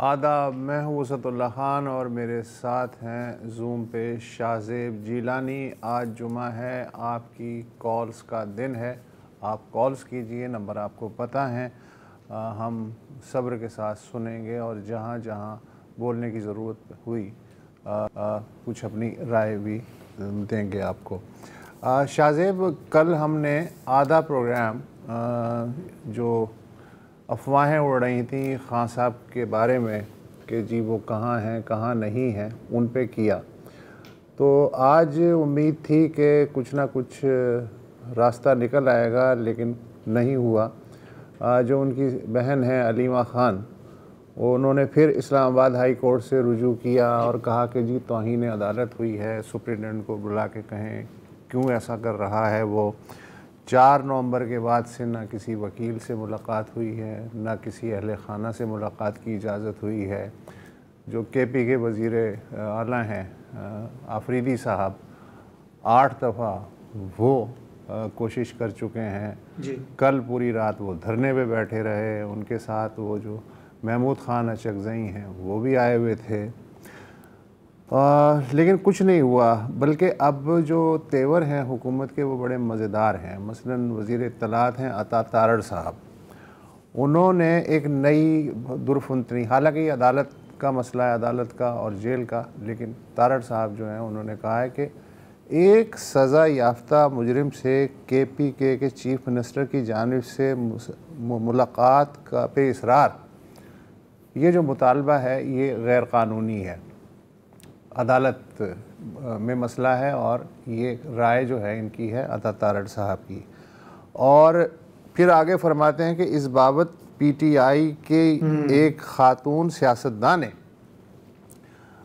आदाब, मैं हूँ वसतुल्लाह ख़ान और मेरे साथ हैं ज़ूम पे शाहज़ेब जीलानी। आज जुमा है, आपकी कॉल्स का दिन है। आप कॉल्स कीजिए, नंबर आपको पता है। हम सब्र के साथ सुनेंगे और जहाँ जहाँ बोलने की ज़रूरत हुई कुछ अपनी राय भी देंगे आपको। शाहज़ेब, कल हमने आधा प्रोग्राम जो अफवाहें उड़ रही थी खान साहब के बारे में कि जी वो कहाँ हैं कहाँ नहीं हैं, उन पे किया। तो आज उम्मीद थी कि कुछ ना कुछ रास्ता निकल आएगा, लेकिन नहीं हुआ। जो उनकी बहन है अलीमा ख़ान, उन्होंने फिर इस्लामाबाद हाई कोर्ट से रुजू किया और कहा कि जी तौहीन अदालत हुई है, सुप्रिटेंडेंट को बुला के कहें क्यों ऐसा कर रहा है। वो 4 नवंबर के बाद से ना किसी वकील से मुलाकात हुई है, ना किसी अहले खाना से मुलाकात की इजाज़त हुई है। जो केपी के वज़ीर आला हैं आफरीदी साहब, 8 दफ़ा वो कोशिश कर चुके हैं जी। कल पूरी रात वो धरने पे बैठे रहे। उनके साथ वो जो महमूद ख़ान अचकज़ई हैं वो भी आए हुए थे, लेकिन कुछ नहीं हुआ। बल्कि अब जो तेवर हैं हुकूमत के वो बड़े मज़ेदार हैं। मसलन वज़ीर इत्तलात हैं अता तारड़ साहब, उन्होंने एक नई दुरफुंतनी, हालांकि अदालत का मसला है, अदालत का और जेल का, लेकिन तारड़ साहब जो हैं उन्होंने कहा है कि एक सज़ा याफ्ता मुजरिम से KPK के चीफ मिनिस्टर की जानिब से मुलाकात का पे इसरार, ये जो मुतालबा है ये गैर कानूनी है, अदालत में मसला है। और ये राय जो है इनकी है अता तारड़ साहब की। और फिर आगे फरमाते हैं कि इस बाबत PTI के एक ख़ातून सियासतदान ने,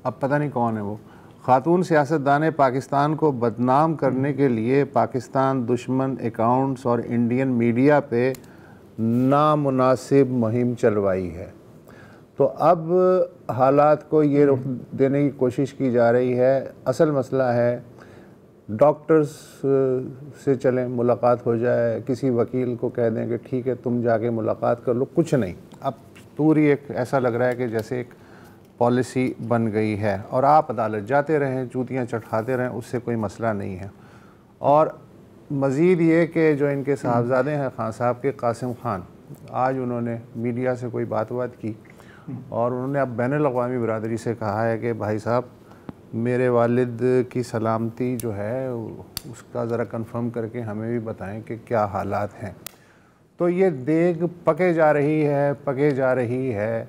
अब पता नहीं कौन है वो ख़ातून सियासतदान ने पाकिस्तान को बदनाम करने के लिए पाकिस्तान दुश्मन अकाउंट्स और इंडियन मीडिया पे नामुनासिब मुहिम चलवाई है। तो अब हालात को ये रुख देने की कोशिश की जा रही है। असल मसला है डॉक्टर्स से चलें, मुलाकात हो जाए, किसी वकील को कह दें कि ठीक है तुम जाके मुलाकात कर लो, कुछ नहीं। अब पूरी एक ऐसा लग रहा है कि जैसे एक पॉलिसी बन गई है और आप अदालत जाते रहें, जूतियाँ चटखाते रहें, उससे कोई मसला नहीं है। और मज़ीद ये कि जो इनके साहबजादे हैं खान साहब के, कासिम ख़ान, आज उन्होंने मीडिया से कोई बात की और उन्होंने अब बैनुल-अक़वामी बिरादरी से कहा है कि भाई साहब मेरे वालिद की सलामती जो है उसका ज़रा कंफर्म करके हमें भी बताएं कि क्या हालात हैं। तो ये देग पके जा रही है,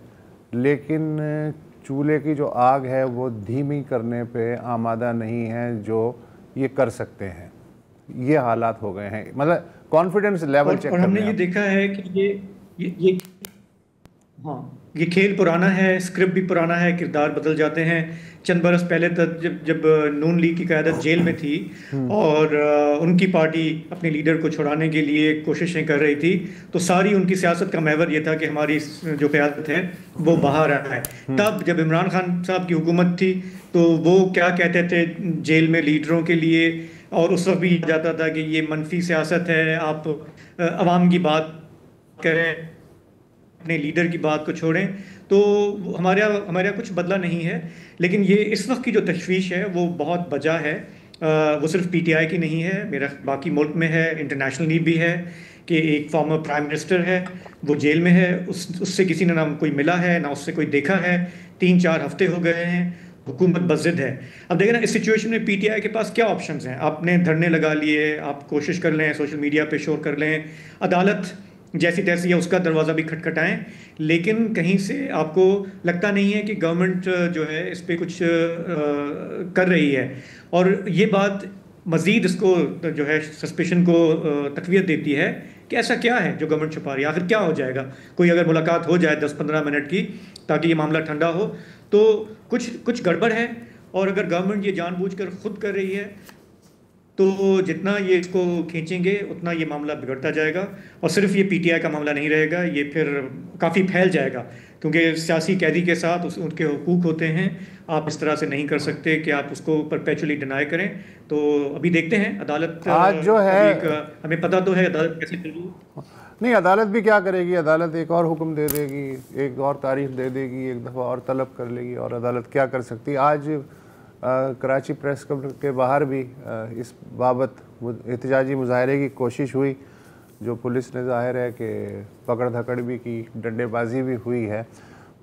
लेकिन चूल्हे की जो आग है वो धीमी करने पे आमादा नहीं है जो ये कर सकते हैं। ये हालात हो गए हैं, मतलब कॉन्फिडेंस लेवल चेक और हमने ये देखा है कि ये खेल पुराना है, स्क्रिप्ट भी पुराना है, किरदार बदल जाते हैं। चंद बरस पहले तक जब नून लीग की क़यादत जेल में थी और उनकी पार्टी अपने लीडर को छुड़ाने के लिए कोशिशें कर रही थी, तो सारी उनकी सियासत का महवर ये था कि हमारी जो क़यादत है वो बाहर आए। तब जब इमरान खान साहब की हुकूमत थी तो वो क्या कहते थे जेल में लीडरों के लिए, और उस वक्त भी जाता था कि ये मनफी सियासत है, आप अवाम की बात करें, अपने लीडर की बात को छोड़ें। तो हमारे कुछ बदला नहीं है, लेकिन ये इस वक्त की जो तशवीश है वो बहुत वजह है। वो सिर्फ PTI की नहीं है, मेरा बाकी मुल्क में है, इंटरनेशनली भी है कि एक फॉर्मर प्राइम मिनिस्टर है, वो जेल में है, उससे किसी ने ना कोई मिला है ना उससे कोई देखा है। 3-4 हफ्ते हो गए हैं, हुकूमत बज़िद है। अब देखें ना इस सिचुएशन में PTI के पास क्या ऑप्शंस हैं। आपने धरने लगा लिए, आप कोशिश कर लें, सोशल मीडिया पे शोर कर लें, अदालत जैसी तैसी है उसका दरवाज़ा भी खटखटाएं, लेकिन कहीं से आपको लगता नहीं है कि गवर्नमेंट जो है इस पर कुछ कर रही है। और ये बात मज़ीद इसको जो है सस्पेशन को तक़वियत देती है कि ऐसा क्या है जो गवर्नमेंट छुपा रही है। आखिर क्या हो जाएगा, कोई अगर मुलाकात हो जाए 10-15 मिनट की ताकि ये मामला ठंडा हो, तो कुछ गड़बड़ है। और अगर गवर्नमेंट ये जानबूझकर खुद कर रही है तो जितना ये इसको खींचेंगे उतना ये मामला बिगड़ता जाएगा। और सिर्फ ये पीटीआई का मामला नहीं रहेगा, ये फिर काफ़ी फैल जाएगा, क्योंकि सियासी कैदी के साथ उनके हुकूक होते हैं। आप इस तरह से नहीं कर सकते कि आप उसको परपेचुअली डिनाई करें। तो अभी देखते हैं अदालत आज जो है हमें पता तो है अदालत कैसे चलेगी। नहीं, अदालत भी क्या करेगी, अदालत एक और हुक्म दे देगी, एक और तारीख दे देगी, एक दफ़ा और तलब कर लेगी, और अदालत क्या कर सकती है। आज कराची प्रेस क्लब के बाहर भी इस बाबत एहतजाजी मुजाहरे की कोशिश हुई, जो पुलिस ने ज़ाहिर है कि पकड़ धकड़ भी की, डंडेबाजी भी हुई है।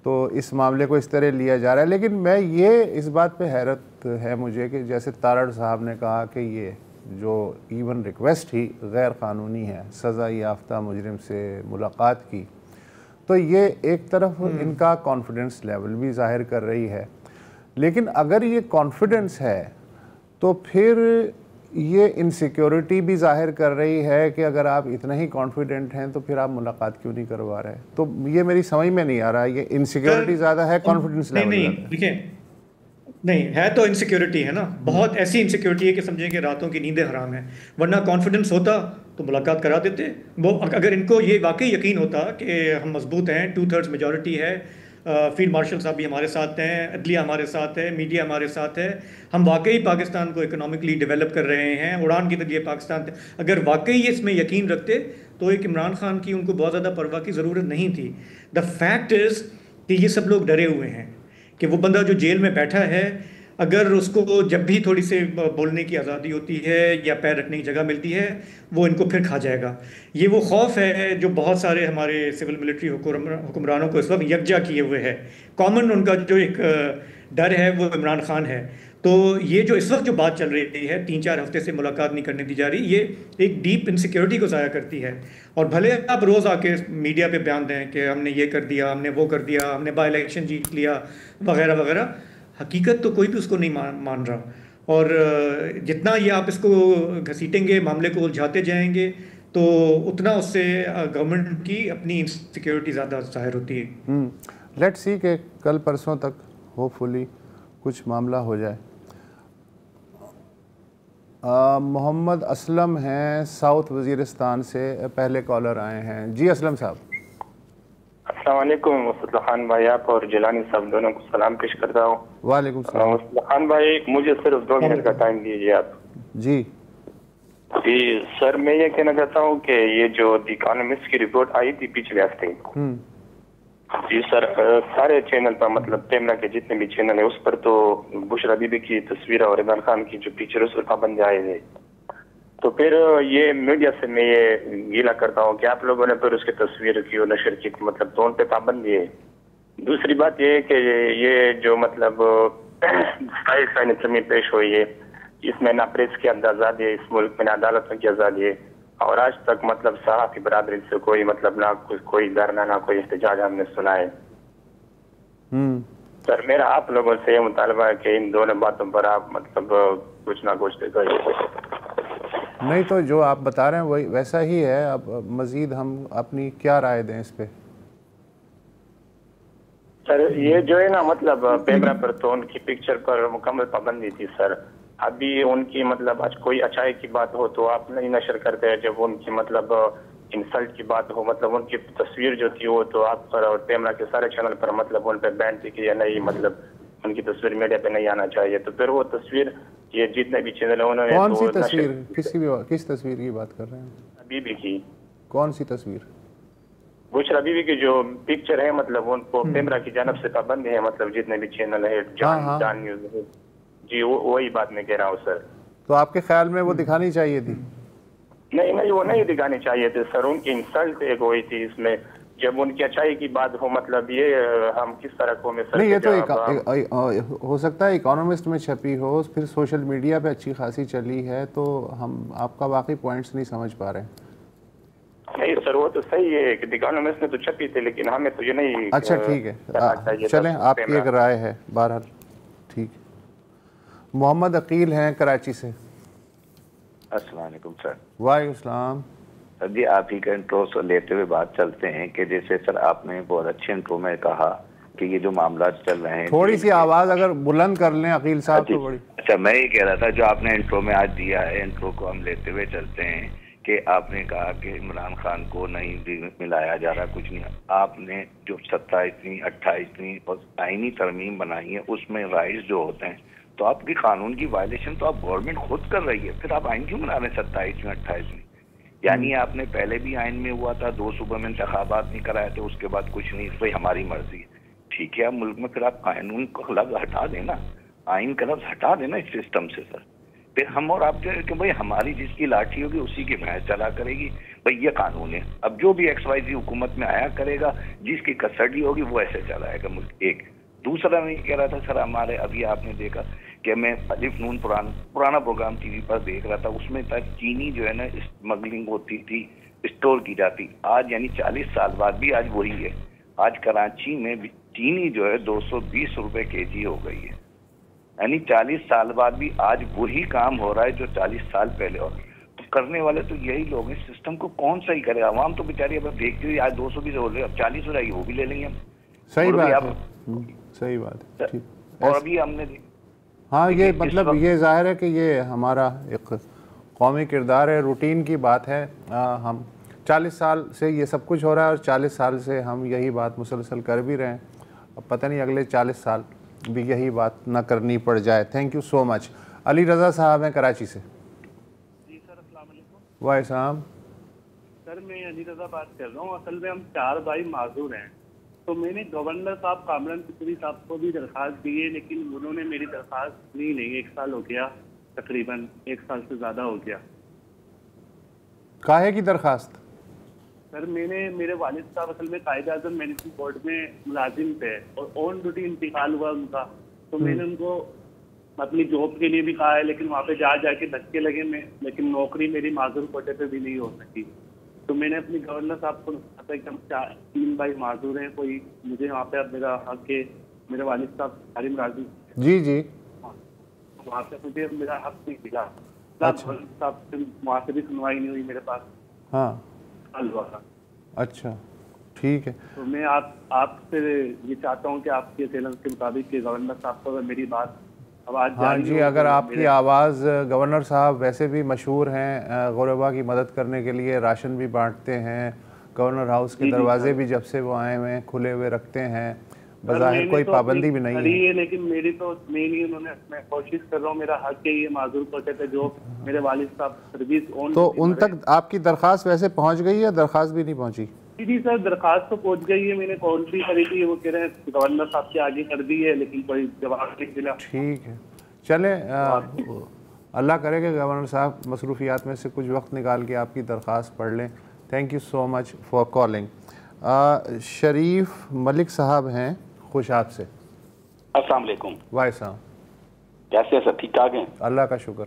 तो इस मामले को इस तरह लिया जा रहा है। लेकिन मैं ये इस बात पे हैरत है मुझे कि जैसे तारड़ साहब ने कहा कि ये जो इवन रिक्वेस्ट ही गैर क़ानूनी है, सज़ा याफ्ता मुजरिम से मुलाकात की, तो ये एक तरफ इनका कॉन्फिडेंस लेवल भी ज़ाहिर कर रही है। लेकिन अगर ये कॉन्फिडेंस है तो फिर ये इनसिक्योरिटी भी जाहिर कर रही है कि अगर आप इतना ही कॉन्फिडेंट हैं तो फिर आप मुलाकात क्यों नहीं करवा रहे। तो ये मेरी समझ में नहीं आ रहा, ये इनसिक्योरिटी ज़्यादा है, कॉन्फिडेंस लेवल नहीं देखिए, नहीं है तो इनसिक्योरिटी है ना, बहुत ऐसी इनसिक्योरिटी है कि समझें कि रातों की नींदें हराम हैं। वरना कॉन्फिडेंस होता तो मुलाकात करा देते। वो अगर इनको ये वाकई यकीन होता कि हम मजबूत हैं, 2/3 मेजॉरिटी है, फील्ड मार्शल साहब भी हमारे साथ हैं, अदलिया हमारे साथ है, मीडिया हमारे साथ है, हम वाकई पाकिस्तान को इकोनॉमिकली डेवलप कर रहे हैं, उड़ान की तलिए पाकिस्तान, अगर वाकई इसमें यकीन रखते तो एक इमरान खान की उनको बहुत ज़्यादा परवाह की ज़रूरत नहीं थी। द फैक्ट इज़ कि ये सब लोग डरे हुए हैं कि वो बंदा जो जेल में बैठा है, अगर उसको जब भी थोड़ी सी बोलने की आज़ादी होती है या पैर रखने की जगह मिलती है, वो इनको फिर खा जाएगा। ये वो खौफ है जो बहुत सारे हमारे सिविल मिलिट्री हुक्मरानों को इस वक्त यकजा किए हुए है। कॉमन उनका जो एक डर है वो इमरान खान है। तो ये जो इस वक्त जो बात चल रही है, 3-4 हफ्ते से मुलाकात नहीं करने दी जा रही, ये एक डीप इनसिक्योरिटी को ज़ाया करती है। और भले आप रोज़ आके मीडिया पे बयान दें कि हमने ये कर दिया, हमने वो कर दिया, हमने बाई इलेक्शन जीत लिया वगैरह वगैरह, हकीकत तो कोई भी उसको नहीं मान रहा। और जितना ये आप इसको घसीटेंगे, मामले को उलझाते जाएंगे, तो उतना उससे गवर्नमेंट की अपनी इनसिक्योरिटी ज़्यादा ज़ाहिर होती है। लेट्स सी कि कल परसों तक होपफुली कुछ मामला हो जाए। मोहम्मद असलम हैं साउथ वज़ीरिस्तान से, पहले कॉलर आए हैं। जी असलम साहब। अस्सलाम वालेकुम मुस्तफा खान भाई, आप और जिलानी साहब दोनों को सलाम पेश करता हूँ। वालेकुम सलाम। मुस्तफा खान भाई, मुझे सिर्फ 2 मिनट का टाइम दीजिए आप। जी जी सर, मैं ये कहना चाहता हूँ कि ये जो द इकोनॉमिस्ट की रिपोर्ट आई थी पिछले हफ्ते, जी सर, सारे चैनल पर, मतलब तेमरा के जितने भी चैनल है उस पर तो बुशरा बीबी की तस्वीर और इमरान खान की जो पिक्चर उस पर पाबंदी आए थे। तो फिर ये मीडिया से मैं ये गिला करता हूँ कि आप लोगों ने फिर उसकी तस्वीर की और नशर की, मतलब तो उन पे पाबंदी है। दूसरी बात ये है कि ये जो मतलब जमीन पेश हुई है, इसमें ना प्रेस की आज़ादी है इस मुल्क में, ना अदालतों की आज़ादी है, और आज तक मतलब सहाफ़ी बरादरी से कोई मतलब ना कोई धरना, ना कोई एहतजाज हमने सुना है। सर मेरा आप लोगों से ये मुतालबा है कि इन दोनों बातों पर आप मतलब कुछ ना कुछ करिए। नहीं तो जो आप बता रहे हैं वही वैसा ही है। अब मजीद हम अपनी क्या राय दें इस पे? सर ये जो है ना, मतलब पेमरा पर तो उनकी पिक्चर पर मुकम्मल पाबंदी थी सर। अभी उनकी मतलब आज कोई अच्छाई की बात हो तो आप नहीं नशर करते हैं, जब उनकी मतलब इंसल्ट की बात हो, मतलब उनकी तस्वीर जो थी वो तो आप पर और पेमरा के सारे चैनल पर मतलब उन पर बैन थी कि नहीं, मतलब उनकी तस्वीर मीडिया पे नहीं आना चाहिए। तो फिर वो तस्वीर ये जितने भी चैनल है उन्होंने कौन सी तस्वीर, किस तस्वीर की बात कर रहे हैं? बीबी की। कौन सी तस्वीर? बुशरा बीबी की जो पिक्चर है, मतलब उनको पेमरा की जानब से पाबंदी है, मतलब जितने भी चैनल है, जान न्यूज है जी, वही बात मैं कह रहा हूँ सर। तो आपके ख्याल में वो दिखानी चाहिए थी? नहीं, वो नहीं दिखानी चाहिए थी सर। उनकी इंसल्ट एक हुई थी इसमें, जब उनकी अच्छाई की बात हो, मतलब ये हम किस तरह को में सर। नहीं, ये तो हो सकता है इकोनॉमिस्ट में छपी हो, फिर सोशल मीडिया पे अच्छी खासी चली है, तो हम आपका बाकी पॉइंट्स नहीं समझ पा रहे। नहीं सर, वो तो सही है कि इकोनॉमिस्ट में तो छपी थी, लेकिन हमें तो ये नहीं। अच्छा ठीक है, चलें, आपकी एक राय है, बहरहाल ठीक है। मोहम्मद अकील हैं कराची से। अस्सलाम वालेकुम सर। वालेकुम सलाम। सर जी, आप ही का इंट्रो लेते हुए बात चलते हैं कि जैसे सर आपने बहुत अच्छे इंट्रो में कहा कि ये जो मामला चल रहे हैं, थोड़ी सी आवाज अगर बुलंद कर लें अकील साहब तो बड़ी। अच्छा, मैं ये कह रहा था जो आपने इंट्रो में आज दिया है, इंट्रो को हम लेते हुए चलते हैं कि आपने कहा कि इमरान खान को नहीं मिलाया जा रहा, कुछ नहीं। आपने जो 27वीं 28वीं और आईनी तरमीम बनाई है उसमें राइट्स जो होते हैं, तो आपकी कानून की वायलेशन तो आप गवर्नमेंट खुद कर रही है, फिर आप आइन क्यों बना रहे हैं 27वीं 28वीं? यानी आपने पहले भी आइन में हुआ था, 2 सूबों में इंतखाबात नहीं कराए थे, उसके बाद कुछ नहीं, भाई हमारी मर्जी है, ठीक है। आप मुल्क में फिर आप कानून को लफ्ज हटा देना, आइन का लफ्ज हटा देना इस सिस्टम से सर। फिर हम और आप कहें कि भाई हमारी जिसकी लाठी होगी उसी की भैंस चला करेगी, भाई ये कानून है। अब जो भी XYZ हुकूमत में आया करेगा, जिसकी कस्टडी होगी वो ऐसे चलाएगा मुल्क। एक दूसरा मैं कह रहा था सर, हमारे अभी आपने देखा कि मैं अलिफ नून पुराना प्रोग्राम टीवी पर देख रहा था, उसमें तक चीनी जो है ना स्मगलिंग होती थी, स्टोर की जाती। आज यानी 40 साल बाद भी आज वही है। आज कराची में चीनी जो है 220 रुपए kg हो गई है, यानी 40 साल बाद भी आज वही काम हो रहा है जो 40 साल पहले हो। तो करने वाले तो यही लोग हैं, सिस्टम को कौन सही करेगा? आवाम तो बेचारी अब देखती हुई आज 220 हो रहे, अब 40 हो जाएगी, वो भी ले लेंगे हम। सही बात है, सही बात है, ठीक। और अभी हमने हाँ, ये मतलब ये जाहिर है कि ये हमारा एक कौमी किरदार है, रूटीन की बात है। हम 40 साल से ये सब कुछ हो रहा है और 40 साल से हम यही बात मुसलसल कर भी रहे हैं। अब पता नहीं अगले 40 साल भी यही बात ना करनी पड़ जाए। Thank you so much. Ali Raza साहब हैं कराची से। जी सर, अस्सलाम वालेकुम। वालेकुम सर, मैं अली रज़ा बात कर रहा हूँ। असल में हम 4 भाई माजूर हैं, तो मैंने गवर्नर साहब कामरान सिद्दीकी साहब को भी दरख्वास्त दी है, लेकिन उन्होंने मेरी दरख्वास्त ली नहीं। 1 साल हो गया, तकरीबन 1 साल से ज़्यादा हो गया। काहे की दरख्वास्त? सर, मेरे वालिद साहब असल में कायद-ए-आज़म म्यूनिसिपल बोर्ड में मुलाजिम थे और ऑन ड्यूटी इंतकाल हुआ उनका, तो मैंने उनको अपनी जॉब के लिए भी कहा है, लेकिन वहाँ पे जाके धक्के लगे मैं, लेकिन नौकरी मेरी माजूर कोटे पे भी नहीं हो सकी। तो मैंने अपनी गवर्नर साहब को कहा था कि हम 3 भाई माजूर हैं, कोई मुझे वहाँ पे अब मेरा हक है। मेरे वालिद साहब हारिम राजी जी जी, वहाँ पे मुझे मेरा हक नहीं मिला। अच्छा। साहब से वहाँ से भी सुनवाई नहीं हुई मेरे पास। हाँ, हुआ था। अच्छा, ठीक है। तो मैं आपसे ये चाहता हूँ कि आपके चैलेंज के मुताबिक कि गवर्नर साहब को मेरी बात अब आज हाँ जी, अगर आपकी आवाज़, गवर्नर साहब वैसे भी मशहूर हैं गुरबा की मदद करने के लिए, राशन भी बांटते हैं, गवर्नर हाउस के दरवाजे भी जब से वो आए हुए हैं खुले हुए रखते हैं, बज़ाहिर कोई पाबंदी भी नहीं है। लेकिन मेरी तो नहीं, मैं कोशिश कर रहा हूँ, मेरा हक है ये माजूर कोटे पे जो मेरे वालिद साहब सर्विस ऑन। तो उन तक आपकी दरख्वास्त वैसे पहुँच गई है? दरख्वास्त भी नहीं पहुँची? जी सर, दरख्वास्त तो पहुँच गई है, मैंने कौन सी करी थी, वो कह रहे हैं गवर्नर साहब के आगे कर दी है, लेकिन कोई जवाब नहीं मिला। ठीक है, चले, अल्लाह करे कि गवर्नर साहब मसरूफियात में से कुछ वक्त निकाल के आपकी दरख्वास्त पढ़ लें। Thank you so much for calling. Sharif Malik साहब हैं खुशाब से। अस्सलाम वालेकुम। वालेकुम, कैसे हैं सर? ठीक ठाक हैं? अल्लाह का शुक्र।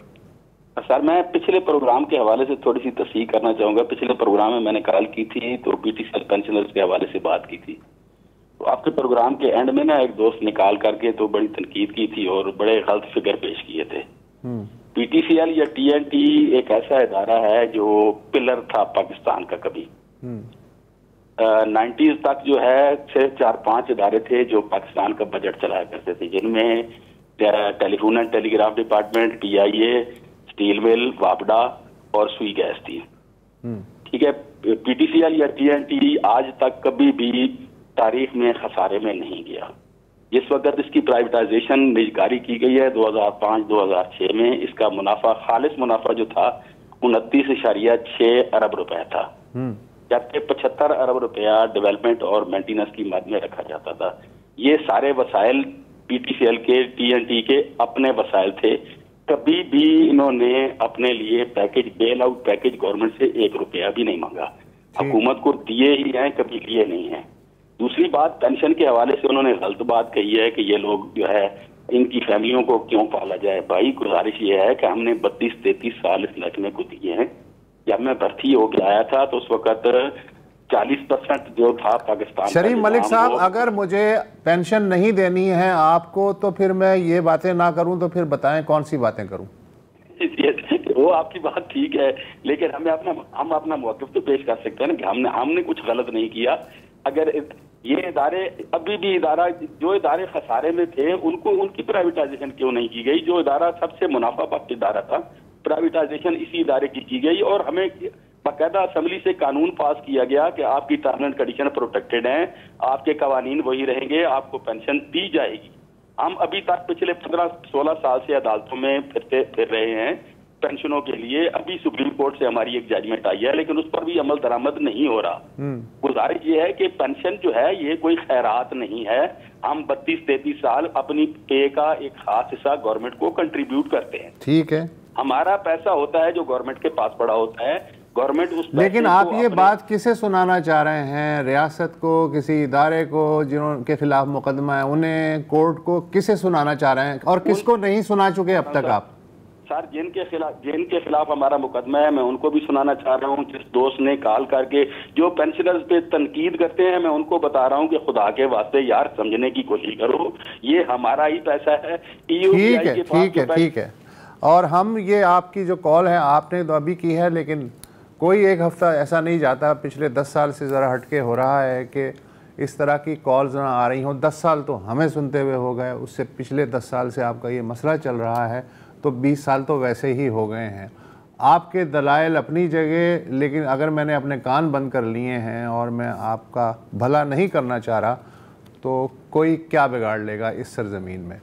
सर, मैं पिछले प्रोग्राम के हवाले से थोड़ी सी तस्हीह करना चाहूँगा। पिछले प्रोग्राम में मैंने कॉल की थी तो BTCL पेंशनर्स के हवाले से बात की थी, तो आपके प्रोग्राम के एंड में ना एक दोस्त निकाल करके तो बड़ी तनकीद की थी और बड़े गलत फिगर पेश किए थे। BTCL या TNT एक ऐसा इदारा है जो पिलर था पाकिस्तान का। कभी 90s तक जो है सिर्फ 4-5 इदारे थे जो पाकिस्तान का बजट चलाया करते थे, जिनमें telephone and telegraph department, PIA, steel mill, वापडा और सुई गैस थी। ठीक है, BTCL या TNT आज तक कभी भी तारीख में खसारे में नहीं गया। जिस वक्त इसकी प्राइवेटाइजेशन निजकारी की गई है 2005-2006 में, इसका मुनाफा, खालिस मुनाफा जो था 29.6 अरब रुपए था, जबकि 75 अरब रुपया डेवलपमेंट और मेंटेनेंस की मद में रखा जाता था। ये सारे वसाइल BTCL के, TNT के अपने वसाइल थे। कभी भी इन्होंने अपने लिए package, bail out package government से 1 रुपया भी नहीं मांगा। हुकूमत को दिए ही हैं, कभी लिए नहीं है। दूसरी बात, पेंशन के हवाले से उन्होंने गलत बात कही है कि ये लोग जो है इनकी फैमिलियों को क्यों पाला जाए। भाई, गुजारिश ये है कि हमने 32-33 साल इस महकमे को दिए हैं। जब मैं भर्ती होकर आया था तो उस वक्त 40% जो था पाकिस्तान। शरीफ मलिक साहब, अगर मुझे पेंशन नहीं देनी है आपको तो फिर मैं ये बातें ना करूं तो फिर बताएं कौन सी बातें करूं? वो आपकी बात ठीक है, लेकिन हम अपना मौक़िफ़ तो पेश कर सकते हैं ना कि हमने कुछ गलत नहीं किया। अगर ये इदारे अभी भी जो इदारे खसारे में थे उनको उनकी प्राइवेटाइजेशन क्यों नहीं की गई? जो इदारा सबसे मुनाफा बख्श इदारा था, प्राइवेटाइजेशन इसी इदारे की गई और हमें बाकायदा असेंबली से कानून पास किया गया कि आपकी टर्म एंड कंडीशन प्रोटेक्टेड हैं, आपके कवानीन वही रहेंगे, आपको पेंशन दी जाएगी। हम अभी तक पिछले 15-16 साल से अदालतों में फिर रहे हैं पेंशनों के लिए। अभी सुप्रीम कोर्ट से हमारी एक जजमेंट आई है लेकिन उस पर भी अमल दरामद नहीं हो रहा। गुजारिश ये है कि पेंशन जो है ये कोई खैरात नहीं है। हम 32-33 साल अपनी पे का एक खास हिस्सा गवर्नमेंट को कंट्रीब्यूट करते हैं। ठीक है, हमारा पैसा होता है जो गवर्नमेंट के पास पड़ा होता है, गवर्नमेंट उस लेकिन आप ये बात किसे सुनाना चाह रहे हैं? रियासत को, किसी इदारे को जिनके खिलाफ मुकदमा है उन्हें, कोर्ट को, किसे सुनाना चाह रहे हैं और किसको नहीं सुना चुके अब तक आप? सर जिनके खिलाफ हमारा मुकदमा है मैं उनको भी सुनाना चाह रहा हूँ। जिस दोस्त ने कॉल करके जो पेंशनर्स पे तनकीद करते हैं मैं उनको बता रहा हूँ कि खुदा के वास्ते यार समझने की कोशिश करो, ये हमारा ही पैसा है। ठीक है। और हम ये आपकी जो कॉल है आपने तो अभी की है, लेकिन कोई एक हफ्ता ऐसा नहीं जाता पिछले 10 साल से ज़रा हटके हो रहा है कि इस तरह की कॉल्स ना आ रही हों। 10 साल तो हमें सुनते हुए हो गए, उससे पिछले 10 साल से आपका ये मसला चल रहा है, तो 20 साल तो वैसे ही हो गए हैं। आपके दलाइल अपनी जगह, लेकिन अगर मैंने अपने कान बंद कर लिए हैं और मैं आपका भला नहीं करना चाह रहा तो कोई क्या बिगाड़ लेगा इस सरजमीन में।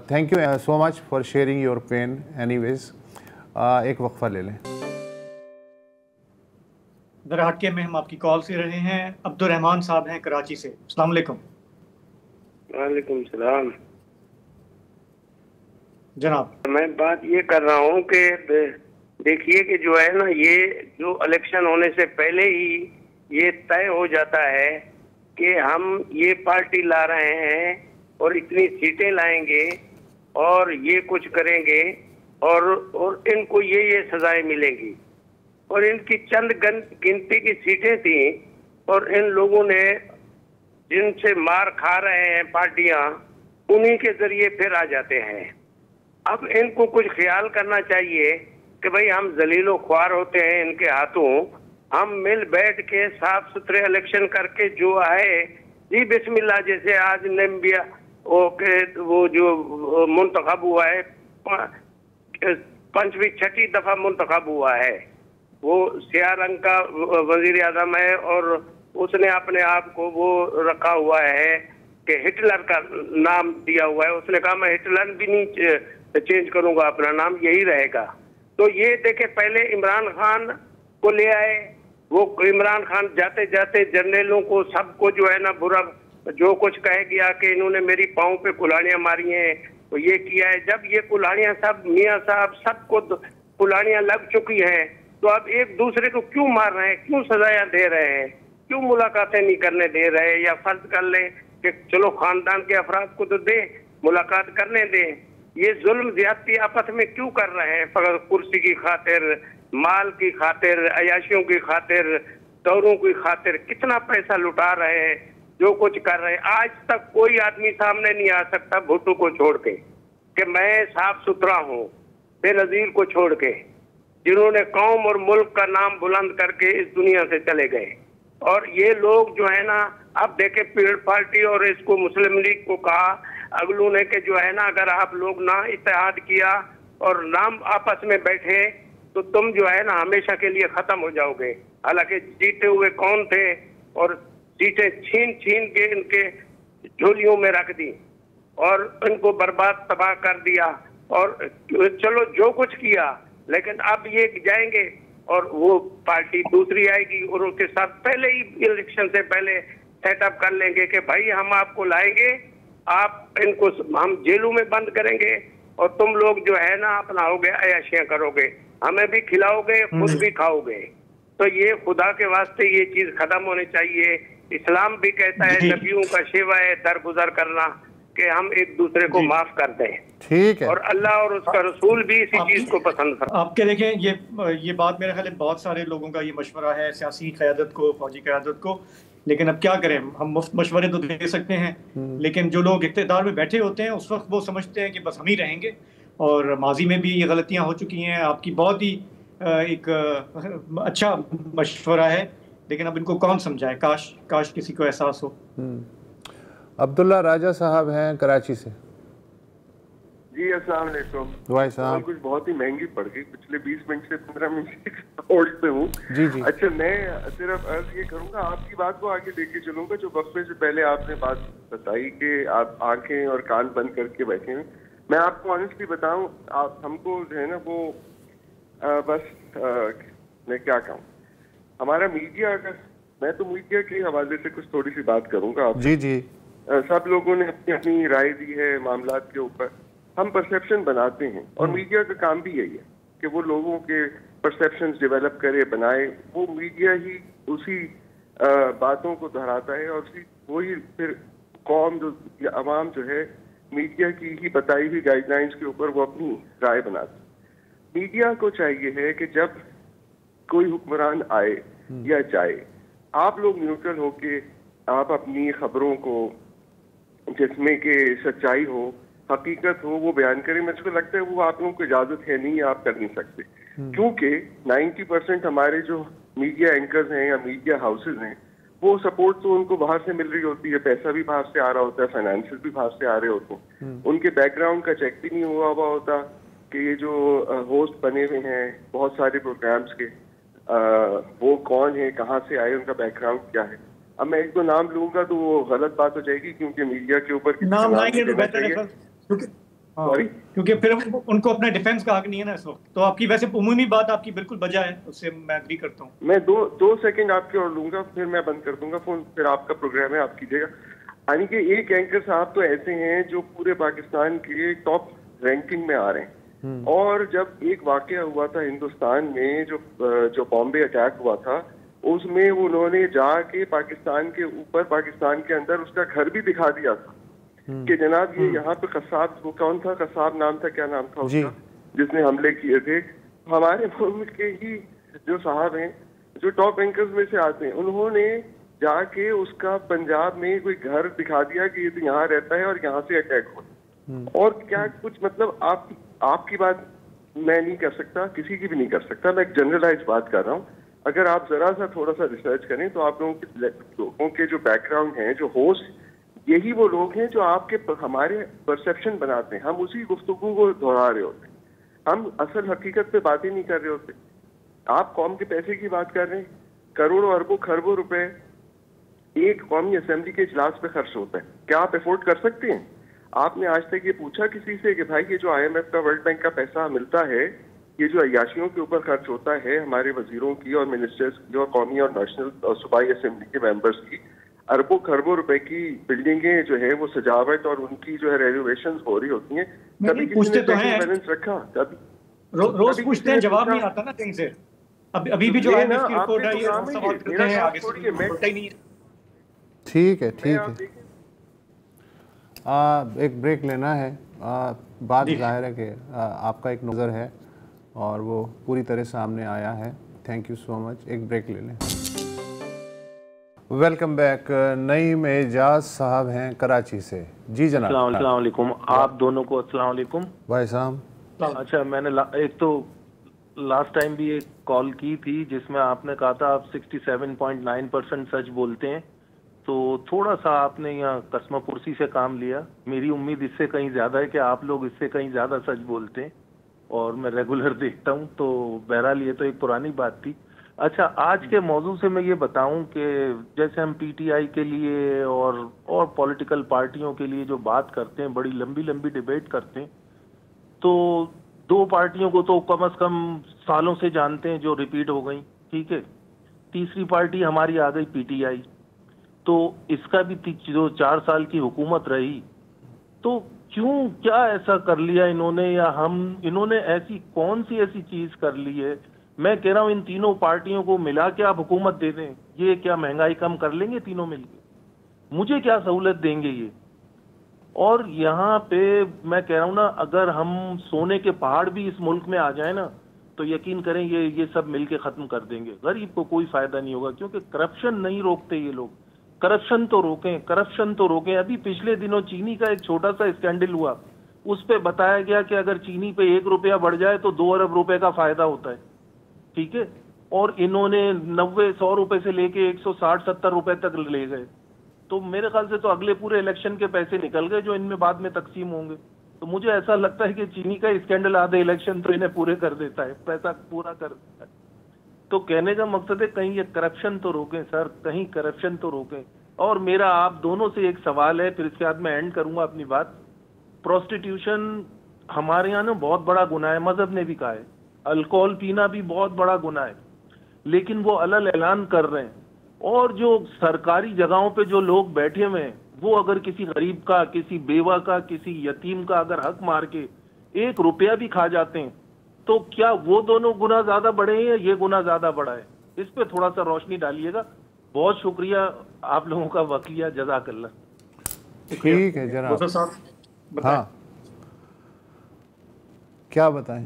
Thank you so much for sharing your pain. Anyways एक वक्फा ले लें। ज़रा हटके में हम आपकी कॉल से रहे हैं। अब्दुर्रहमान साहब हैं कराची से। अस्सलाम वालेकुम। वालेकुम सलाम जनाब। मैं बात ये कर रहा हूँ कि देखिए कि जो है ना, ये जो इलेक्शन होने से पहले ही ये तय हो जाता है कि हम ये पार्टी ला रहे हैं और इतनी सीटें लाएंगे और ये कुछ करेंगे और इनको ये सजाएं मिलेंगी। और इनकी चंद गिनती की सीटें थी और इन लोगों ने जिनसे मार खा रहे हैं पार्टियां, उन्हीं के जरिए फिर आ जाते हैं। अब इनको कुछ ख्याल करना चाहिए कि भाई हम जलीलो ख्वार होते हैं इनके हाथों, हम मिल बैठ के साफ सुथरे इलेक्शन करके जो आए जी बिस्मिल्लाह। जैसे आज नम्बिया वो जो मुंतखब हुआ है, 5वीं-6ठी दफा मुंतखब हुआ है, वो सियाह रंग का वजीर आजम है और उसने अपने आप को वो रखा हुआ है कि हिटलर का नाम दिया हुआ है। उसने कहा मैं हिटलर भी नहीं चेंज करूंगा, अपना नाम यही रहेगा। तो ये देखे पहले इमरान खान को ले आए, वो इमरान खान जाते जाते जर्नलों को सबको जो है ना बुरा जो कुछ कह गया कि इन्होंने मेरी पाँव पे कुल्हाड़ियां मारी हैं, तो ये किया है। जब ये कुल्हाड़ियां सब मियाँ साहब सबको कुल्हाड़ियां लग चुकी हैं, तो अब एक दूसरे को क्यों मार रहे हैं, क्यों सजाया दे रहे हैं, क्यों मुलाकातें नहीं करने दे रहे? या फर्ज कर लें कि चलो खानदान के अफराद को तो दे, मुलाकात करने दें। ये जुल्म ज्यादती आपस में क्यों कर रहे हैं? फकत कुर्सी की खातिर, माल की खातिर, अयाशियों की खातिर, दौरों की खातिर कितना पैसा लुटा रहे हैं, जो कुछ कर रहे हैं। आज तक कोई आदमी सामने नहीं आ सकता भुट्टो को छोड़ के कि मैं साफ सुथरा हूँ, बेनजीर को छोड़ के, जिन्होंने कौम और मुल्क का नाम बुलंद करके इस दुनिया से चले गए। और ये लोग जो है ना, अब देखे पीपल पार्टी और इसको मुस्लिम लीग को कहा अगलू ने कि जो है ना, अगर आप लोग ना इत्तेहाद किया और नाम आपस में बैठे तो तुम जो है ना हमेशा के लिए खत्म हो जाओगे। हालांकि जीते हुए कौन थे और सीटें छीन छीन के इनके झोलियों में रख दी और इनको बर्बाद तबाह कर दिया। और चलो जो कुछ किया, लेकिन अब ये जाएंगे और वो पार्टी दूसरी आएगी और उसके साथ पहले ही इलेक्शन से पहले सेटअप कर लेंगे कि भाई हम आपको लाएंगे, आप इनको हम जेलों में बंद करेंगे और तुम लोग जो है ना अपना हो गया अयाशियां करोगे, हमें भी खिलाओगे, खुद भी खाओगे। तो ये खुदा के वास्ते ये चीज खत्म होनी चाहिए। इस्लाम भी कहता है नबियों का शिवा है दरगुजर करना, कि हम एक दूसरे को माफ कर दें। ठीक है। और अल्लाह और उसका रसूल भी इसी चीज को पसंद करते हैं। आपके देखें ये बात मेरे ख्याल बहुत सारे लोगों का ये मशवरा है, सियासी क़यादत को, फौजी क़यादत को, लेकिन अब क्या करें, हम मुफ्त मशवरे तो दे सकते हैं, लेकिन जो लोग इक़्तिदार में बैठे होते हैं उस वक्त वो समझते हैं कि बस हम ही रहेंगे। और माजी में भी ये गलतियाँ हो चुकी हैं। आपकी बहुत ही एक अच्छा मशवरा है लेकिन अब इनको कौन समझाए, काश किसी को एहसास हो। अब्दुल्ला राजा साहब हैं कराची से। जी अस्सलाम वालेकुम। भाई साहब कुछ बहुत ही महंगी पड़ गई, पिछले 20 मिनट से 15 मिनट से होल्ड पे हूँ। जी जी। अच्छा, मैं सिर्फ अर्ज ये करूंगा, आपकी बात को आगे लेके चलूंगा। जो वक्फे से पहले आपने बात बताई कि आप आंखें और कान बंद करके बैठे हैं, मैं आपको ऑनेस्टली बताऊं, आप हमको जो है ना वो मैं क्या कहूँ, हमारा मीडिया, अगर मैं तो मीडिया के हवाले से कुछ थोड़ी सी बात करूंगा आप। जी जी। सब लोगों ने अपनी अपनी राय दी है मामलात के ऊपर, हम परसेप्शन बनाते हैं और मीडिया का काम भी यही है कि वो लोगों के परसेप्शंस डेवलप करे, बनाए। वो मीडिया ही उसी बातों को दोहराता है और वही फिर कौम जो या अवाम जो है मीडिया की ही बताई हुई गाइडलाइंस के ऊपर वो अपनी राय बनाती है। मीडिया को चाहिए है कि जब कोई हुक्मरान आए या जाए, आप लोग न्यूट्रल होके आप अपनी खबरों को जिसमें कि सच्चाई हो, हकीकत हो, वो बयान करें। मुझको लगता है वो आप लोगों को इजाजत है नहीं, आप कर नहीं सकते, क्योंकि 90% हमारे जो मीडिया एंकर्स हैं या मीडिया हाउसेज हैं, वो सपोर्ट तो उनको बाहर से मिल रही होती है, पैसा भी बाहर से आ रहा होता है, फाइनेंशियल भी बाहर से आ रहे होते हैं। उनके बैकग्राउंड का चेक भी नहीं हुआ होता कि ये जो होस्ट बने हुए हैं बहुत सारे प्रोग्राम्स के, वो कौन है, कहाँ से आए, उनका बैकग्राउंड क्या है। अब मैं एक दो नाम लूंगा तो वो गलत बात हो जाएगी, क्योंकि मीडिया के ऊपर नाम लाएंगे तो बेहतर है, क्योंकि फिर उनको अपने डिफेंस का हक नहीं है ना इस वक्त। तो आपकी वैसे उमूमी बात आपकी बिल्कुल बजा है, उससे मैं एग्री करता हूँ। मैं दो सेकंड आपके और लूंगा, फिर मैं बंद कर दूंगा फोन, फिर आपका प्रोग्राम है, आप कीजिएगा। यानी कि एक एंकर साहब तो ऐसे हैं जो पूरे पाकिस्तान के टॉप रैंकिंग में आ रहे हैं। और जब एक वाकया हुआ था हिंदुस्तान में, जो बॉम्बे अटैक हुआ था, उसमें उन्होंने जाके पाकिस्तान के ऊपर, पाकिस्तान के अंदर उसका घर भी दिखा दिया था कि जनाब ये यहाँ पे कसाब, वो कौन था, कसाब नाम था, क्या नाम था उसका, जिसने हमले किए थे। हमारे मुल्क के ही जो साहब हैं, जो टॉप एंकर्स में से आते हैं, उन्होंने जाके उसका पंजाब में कोई घर दिखा दिया कि ये तो यहाँ रहता है और यहाँ से अटैक हो। और क्या कुछ मतलब आपकी बात मैं नहीं कर सकता, किसी की भी नहीं कर सकता, मैं एक जनरलाइज बात कर रहा हूँ। अगर आप जरा सा थोड़ा सा रिसर्च करें तो आप लोगों के जो बैकग्राउंड हैं, जो होस्ट, यही वो लोग हैं जो आपके हमारे परसेप्शन बनाते हैं। हम उसी गुफ्तगू को दोहरा रहे होते हैं, हम असल हकीकत पे बातें नहीं कर रहे होते। आप कौम के पैसे की बात कर रहे हैं, करोड़ों अरबों खरबों रुपए एक कौमी असेंबली के इजलास पे खर्च होता है। क्या आप अफोर्ड कर सकते हैं? आपने आज तक ये पूछा किसी से कि भाई ये जो IMF का, वर्ल्ड बैंक का पैसा मिलता है, ये जो अय्याशियों के ऊपर खर्च होता है, हमारे वजीरों की और मिनिस्टर्स की और कौमी और नेशनल और सूबाई असेंबली के मेंबर्स की अरबों खरबों रुपए की बिल्डिंगें जो है वो सजावट और उनकी जो है रेनोवेशन हो रही होती हैं, कभी पूछते तो हैं, बैलेंस रखा, कभी रोज पूछते हैं, जवाब नहीं आता ना कहीं से। अभी भी जो IMF की रिपोर्ट आई है, सवाल करते हैं, आगे से होता ही नहीं है। ठीक है, ठीक है। एक ब्रेक लेना है। बात जाहिर है कि आपका एक नज़र है और वो पूरी तरह सामने आया है। Thank you so much. एक ब्रेक ले लें। Welcome back. नईम एजाज साहब हैं कराची से। जी जनाब। अस्सलाम वालेकुम। आप दोनों को अस्सलाम वालेकुम भाई साहब। अच्छा, मैंने एक तो लास्ट टाइम भी एक कॉल की थी जिसमें आपने कहा था आप 67.9% सच बोलते हैं, तो थोड़ा सा आपने यहाँ कसमापुरसी से काम लिया। मेरी उम्मीद इससे कहीं ज़्यादा है कि आप लोग इससे कहीं ज़्यादा सच बोलते हैं और मैं रेगुलर देखता हूँ, तो बहरहाल ये तो एक पुरानी बात थी। अच्छा, आज के मौजू से मैं ये बताऊं कि जैसे हम PTI के लिए और पॉलिटिकल पार्टियों के लिए जो बात करते हैं, बड़ी लंबी लंबी डिबेट करते हैं, तो दो पार्टियों को तो कम से कम सालों से जानते हैं जो रिपीट हो गई, ठीक है। तीसरी पार्टी हमारी आ गई PTI, तो इसका भी जो 4 साल की हुकूमत रही, तो क्यों, क्या ऐसा कर लिया इन्होंने, या इन्होंने ऐसी कौन सी ऐसी चीज कर ली है। मैं कह रहा हूं इन तीनों पार्टियों को मिला के आप हुकूमत दे दें, ये क्या महंगाई कम कर लेंगे तीनों मिलके? मुझे क्या सहूलत देंगे ये? और यहाँ पे मैं कह रहा हूँ ना, अगर हम सोने के पहाड़ भी इस मुल्क में आ जाए ना, तो यकीन करें ये सब मिलके खत्म कर देंगे। गरीब को कोई फायदा नहीं होगा, क्योंकि करप्शन नहीं रोकते ये लोग। करप्शन तो रोकें, करप्शन तो रोकें। अभी पिछले दिनों चीनी का एक छोटा सा स्कैंडल हुआ, उस पे बताया गया कि अगर चीनी पे 1 रुपया बढ़ जाए तो 2 अरब रुपए का फायदा होता है, ठीक है। और इन्होंने 90-100 रुपए से लेके 160-70 रुपए तक ले गए। तो मेरे ख्याल से तो अगले पूरे इलेक्शन के पैसे निकल गए जो इनमें बाद में तकसीम होंगे। तो मुझे ऐसा लगता है कि चीनी का स्कैंडल आधे इलेक्शन तो इन्हें पूरे कर देता है, पैसा पूरा कर देता है। तो कहने का मकसद है कहीं ये करप्शन तो रोकें सर, कहीं करप्शन तो रोकें। और मेरा आप दोनों से एक सवाल है, फिर इसके बाद मैं एंड करूंगा अपनी बात। प्रोस्टिट्यूशन हमारे यहाँ ना बहुत बड़ा गुनाह है, मजहब ने भी कहा है। अल्कोहल पीना भी बहुत बड़ा गुनाह है, लेकिन वो अलल ऐलान कर रहे हैं। और जो सरकारी जगहों पे जो लोग बैठे हुए हैं, वो अगर किसी गरीब का, किसी बेवा का, किसी यतीम का अगर हक मार के 1 रुपया भी खा जाते हैं, तो क्या वो दोनों गुना ज्यादा बड़े हैं या ये गुना ज्यादा बड़ा है? इस पे थोड़ा सा रोशनी डालिएगा। बहुत शुक्रिया आप लोगों का वकीया, जज़ाकल्लाह। ठीक है जनाब। हाँ क्या बताएं?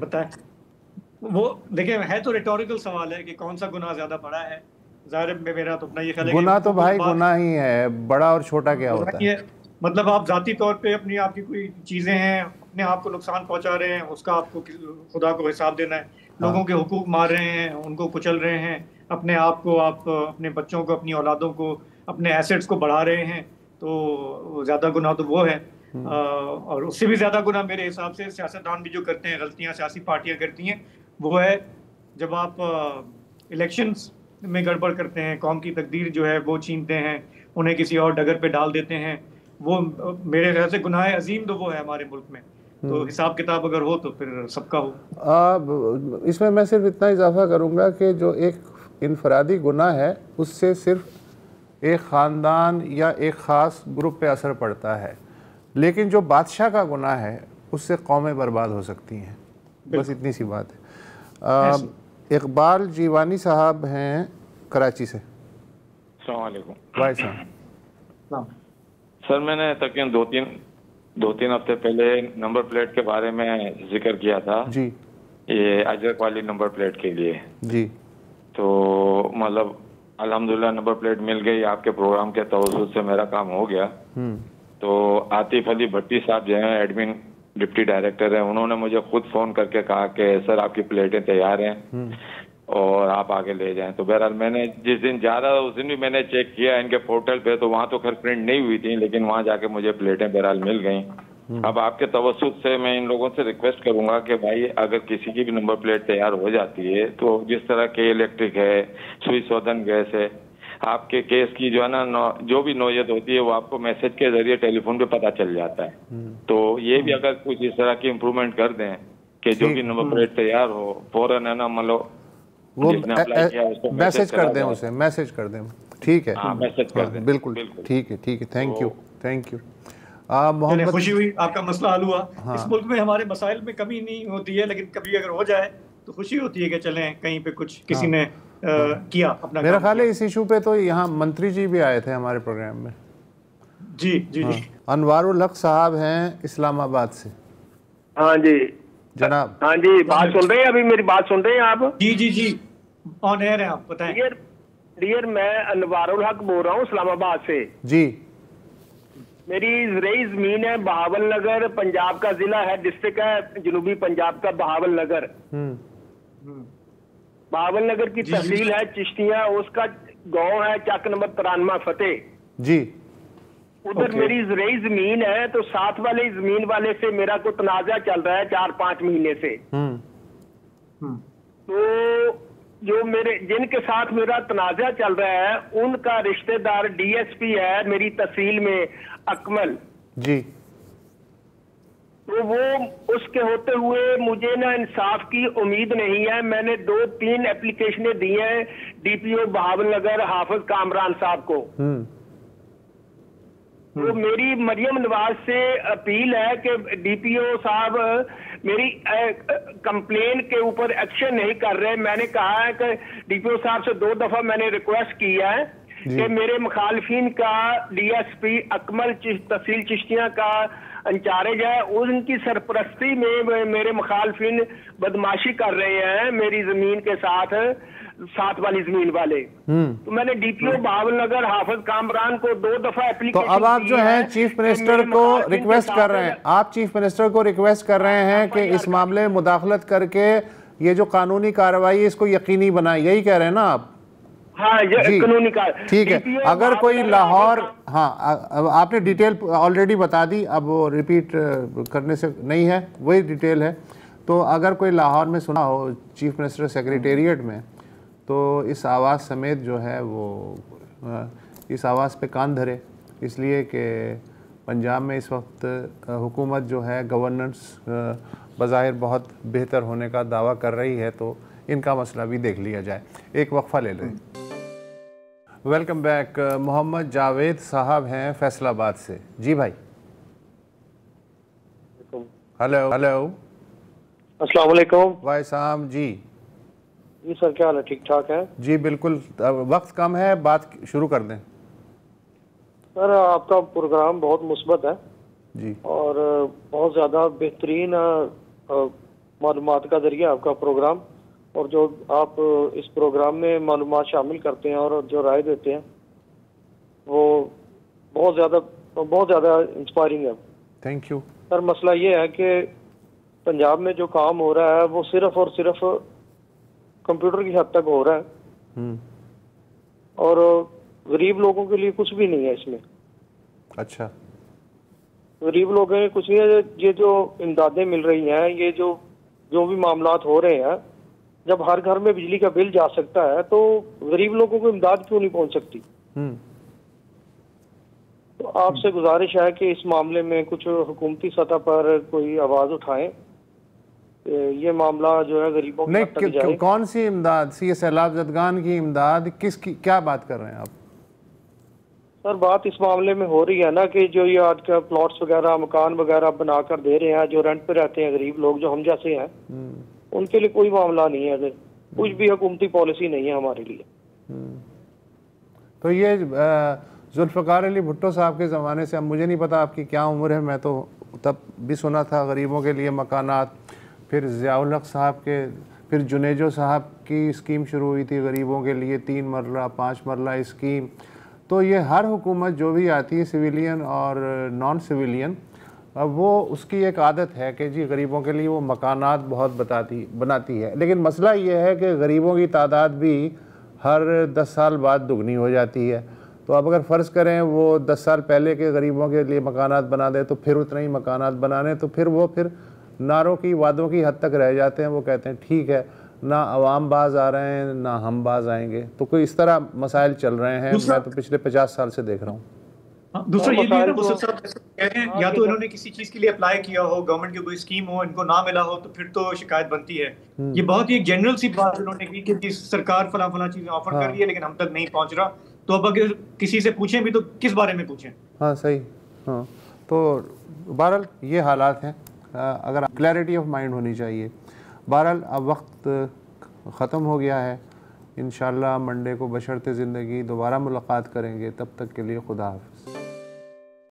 वो देखिए, है तो रिटोरिकल सवाल है कि कौन सा गुनाह ज्यादा बड़ा है। ज़ाहिर में मेरा तो अपना ये ख्याल है गुनाह तो भाई गुनाह ही है, बड़ा और छोटा क्या होता है? मतलब आप जाती तौर पे अपनी आपकी कोई चीजें हैं, अपने आप को नुकसान पहुंचा रहे हैं, उसका आपको खुदा को हिसाब देना है। लोगों के हुकूक मार रहे हैं, उनको कुचल रहे हैं, अपने आप को, आप अपने बच्चों को, अपनी औलादों को, अपने एसेट्स को बढ़ा रहे हैं, तो ज़्यादा गुनाह तो वो है। और उससे भी ज़्यादा गुनाह मेरे हिसाब से सियासतदान भी जो करते हैं, गलतियाँ सियासी पार्टियाँ करती हैं, वो है जब आप इलेक्शंस में गड़बड़ करते हैं, कौम की तकदीर जो है वो छीनते हैं, उन्हें किसी और डगर पे डाल देते हैं। वो मेरे ख्याल से गुनाह अजीम तो वो है हमारे मुल्क में। तो हिसाब किताब अगर हो तो फिर सबका हो। इसमें मैं सिर्फ इतना इजाफा करूंगा कि जो एक इनफरादी गुनाह है उससे सिर्फ एक ख़ानदान या एक ख़ास ग्रुप पे असर पड़ता है, लेकिन जो बादशाह का गुनाह है उससे कौमें बर्बाद हो सकती हैं। बस इतनी सी बात है। इकबाल जीवानी साहब हैं कराची से। अस्सलाम वालेकुम। वालेकुम। सर मैंने तकरीबन दो तीन हफ्ते पहले नंबर प्लेट के बारे में जिक्र किया था जी, ये अजरक वाली नंबर प्लेट के लिए जी। तो मतलब अल्हम्दुलिल्लाह नंबर प्लेट मिल गई, आपके प्रोग्राम के तवज्जुह से मेरा काम हो गया। तो आतिफ अली भट्टी साहब जो हैं एडमिन डिप्टी डायरेक्टर हैं, उन्होंने मुझे खुद फोन करके कहा कि सर आपकी प्लेटें तैयार हैं और आप आगे ले जाएं। तो बहरहाल मैंने जिस दिन जा रहा था उस दिन भी मैंने चेक किया इनके पोर्टल पे, तो वहाँ तो खैर प्रिंट नहीं हुई थी, लेकिन वहाँ जाके मुझे प्लेटें बहरहाल मिल गई। अब आपके तवज्जुह से मैं इन लोगों से रिक्वेस्ट करूंगा कि भाई अगर किसी की भी नंबर प्लेट तैयार हो जाती है तो जिस तरह के इलेक्ट्रिक है, सुई शोधन गैस है, आपके केस की जो है ना जो भी नौयत होती है वो आपको मैसेज के जरिए टेलीफोन पे पता चल जाता है। तो ये भी अगर कुछ इस तरह की इम्प्रूवमेंट कर दें कि जो भी नंबर प्लेट तैयार हो फौरन है ना, मतलब वो मैसेज कर दें, उसे मैसेज कर दें। ठीक है, मैसेज कर दें। बिल्कुल ठीक है, ठीक है। Thank you. मोहम्मद, खुशी हुई आपका मसला हल हुआ। इस मुल्क में हमारे मसाइल में कमी नहीं होती है, लेकिन कभी अगर हो जाए तो खुशी होती है कि चलें कहीं पे कुछ किसी ने किया अपना। मेरा ख्याल है इस इशू पे तो यहाँ मंत्री जी भी आए थे हमारे प्रोग्राम में। जी जी जी। अनवारुल हक साहब हैं इस्लामाबाद से। हाँ जी जनाब। हाँ जी, बात सुन रहे हैं? अभी मेरी बात सुन रहे हैं आप? जी जी जी, ऑन एयर है, आप बताएं। डियर मैं अनवारुल हक बोल रहा हूँ इस्लामाबाद से। जी। मेरी ज़रई ज़मीन है बहावल नगर, पंजाब का जिला है, डिस्ट्रिक्ट है जनूबी पंजाब का बहावल नगर। बहावल नगर की तहसील है चिश्तिया, उसका गांव है चक नंबर 93 फतेह जी। उधर मेरी ज़रई ज़मीन है, तो साथ वाले ज़मीन वाले से मेरा को तनाज़ा चल रहा है 4-5 महीने से। तो जो मेरे जिनके साथ मेरा तनाज़ा चल रहा है उनका रिश्तेदार डीएसपी है मेरी तहसील में, अकमल जी। तो वो उसके होते हुए मुझे ना इंसाफ की उम्मीद नहीं है। मैंने 2-3 एप्लीकेशनें दी हैं डीपीओ बहावल नगर हाफिज कामरान साहब को। तो मेरी मरियम नवाज से अपील है कि डीपीओ साहब मेरी कंप्लेन के ऊपर एक्शन नहीं कर रहे। मैंने कहा है कि डीपीओ साहब से 2 दफा मैंने रिक्वेस्ट की है कि मेरे मुखालफिन का डीएसपी अकमल तहसील चिश्तिया का इंचार्ज है, उनकी सरपरस्ती में मेरे मुखालफिन बदमाशी कर रहे हैं मेरी जमीन के साथ वाली जमीन वाले। तो मैंने डीपीओ बहावल नगर हाफिज कामरान को 2 दफा एप्लीकेशन। तो अब आप जो है चीफ मिनिस्टर को रिक्वेस्ट कर रहे हैं, आप चीफ मिनिस्टर को रिक्वेस्ट कर रहे हैं कि इस मामले में मुदाखलत करके ये जो कानूनी कार्रवाई है इसको यकीनी बनाए, यही कह रहे हैं ना आप? हाँ, ये कानूनी ठीक है। अगर कोई लाहौर, हाँ आपने डिटेल ऑलरेडी बता दी, अब वो रिपीट करने से नहीं है, वही डिटेल है। तो अगर कोई लाहौर में सुना हो चीफ मिनिस्टर सेक्रेटेरिएट में, तो इस आवाज़ समेत जो है वो इस आवाज़ पे कान धरे, इसलिए कि पंजाब में इस वक्त हुकूमत जो है गवर्नेंस बज़ाहिर बहुत बेहतर होने का दावा कर रही है, तो इनका मसला भी देख लिया जाए। एक वक्फा ले लें। Welcome back. मोहम्मद जावेद साहब हैं फैसलाबाद से। जी भाई। Hello hello. अस्सलाम वालेकुम। भाई साहब जी। जी सर, क्या हाल है? ठीक ठाक है जी बिल्कुल। वक्त कम है, बात शुरू कर दें। सर, आपका प्रोग्राम बहुत मुस्बत है जी, और बहुत ज़्यादा बेहतरीन मालूमात का जरिए आपका प्रोग्राम, और जो आप इस प्रोग्राम में मालूमात शामिल करते हैं और जो राय देते हैं वो बहुत ज़्यादा इंस्पायरिंग है। थैंक यू सर, मसला ये है कि पंजाब में जो काम हो रहा है वो सिर्फ और सिर्फ कंप्यूटर की हद तक हो रहा है और गरीब लोगों के लिए कुछ भी नहीं है इसमें। अच्छा। गरीब लोग हैं कुछ नहीं है। ये जो इमदादें मिल रही हैं, ये जो भी मामलात हो रहे हैं, जब हर घर में बिजली का बिल जा सकता है तो गरीब लोगों को इमदाद क्यों नहीं पहुंच सकती? तो आपसे गुजारिश है कि इस मामले में कुछ हुकूमती सतह पर कोई आवाज उठाएं, ये मामला जो है गरीबों नहीं तक जाए। कौन सी इमदाद? ये सैलाब ज़दगान की इमदाद किसकी, क्या बात कर रहे हैं आप? सर, बात इस मामले में हो रही है ना कि जो ये आज का प्लॉट्स वगैरह मकान वगैरह बनाकर दे रहे हैं, जो रेंट पे रहते हैं गरीब लोग जो हम जैसे हैं, उनके लिए कोई मामला नहीं है, कुछ भी हुकूमती पॉलिसी नहीं है हमारे लिए। तो ये जुल्फ़िकार अली भुट्टो साहब के ज़माने से, अब मुझे नहीं पता आपकी क्या उम्र है, मैं तो तब भी सुना था गरीबों के लिए मकानात, फिर ज़ियाउल हक साहब के, फिर जुनेजो साहब की स्कीम शुरू हुई थी गरीबों के लिए 3 मरला 5 मरला स्कीम। तो ये हर हुकूमत जो भी आती है, सिविलियन और नॉन सिविलियन, अब वो उसकी एक आदत है कि जी गरीबों के लिए वो मकानात बहुत बनाती है। लेकिन मसला ये है कि गरीबों की तादाद भी हर 10 साल बाद दुगनी हो जाती है। तो अब अगर फ़र्ज़ करें वो 10 साल पहले के गरीबों के लिए मकानात बना दे, तो फिर उतना ही मकानात बनाने, तो फिर नारों की वादों की हद तक रह जाते हैं। वो कहते हैं ठीक है, ना अवाम बाज आ रहे हैं ना हम बाज आएंगे। तो कोई इस तरह मसाइल चल रहे हैं, मैं तो पिछले 50 साल से देख रहा हूँ। दूसरा ये भी है ना, मुसद साहब कह रहे हैं, या तो इन्होंने किसी चीज के लिए अप्लाई किया हो, गवर्नमेंट की कोई स्कीम हो, इनको ना मिला हो, तो फिर तो शिकायत बनती है। ये बहुत ही जनरल सी बात उन्होंने की कि सरकार फला चीजें ऑफर कर रही है लेकिन हम तक नहीं पहुंच रहा। तो अब अगर किसी से पूछें भी तो किस बारे में पूछें? हाँ सही। हाँ, तो बहरहाल ये हालात हैं, अगर क्लैरिटी ऑफ माइंड होनी चाहिए। बहरहाल अब वक्त ख़त्म हो गया है, इंशाअल्लाह मंडे को बशर्ते ज़िंदगी दोबारा मुलाकात करेंगे। तब तक के लिए खुदा हाफ़िज़।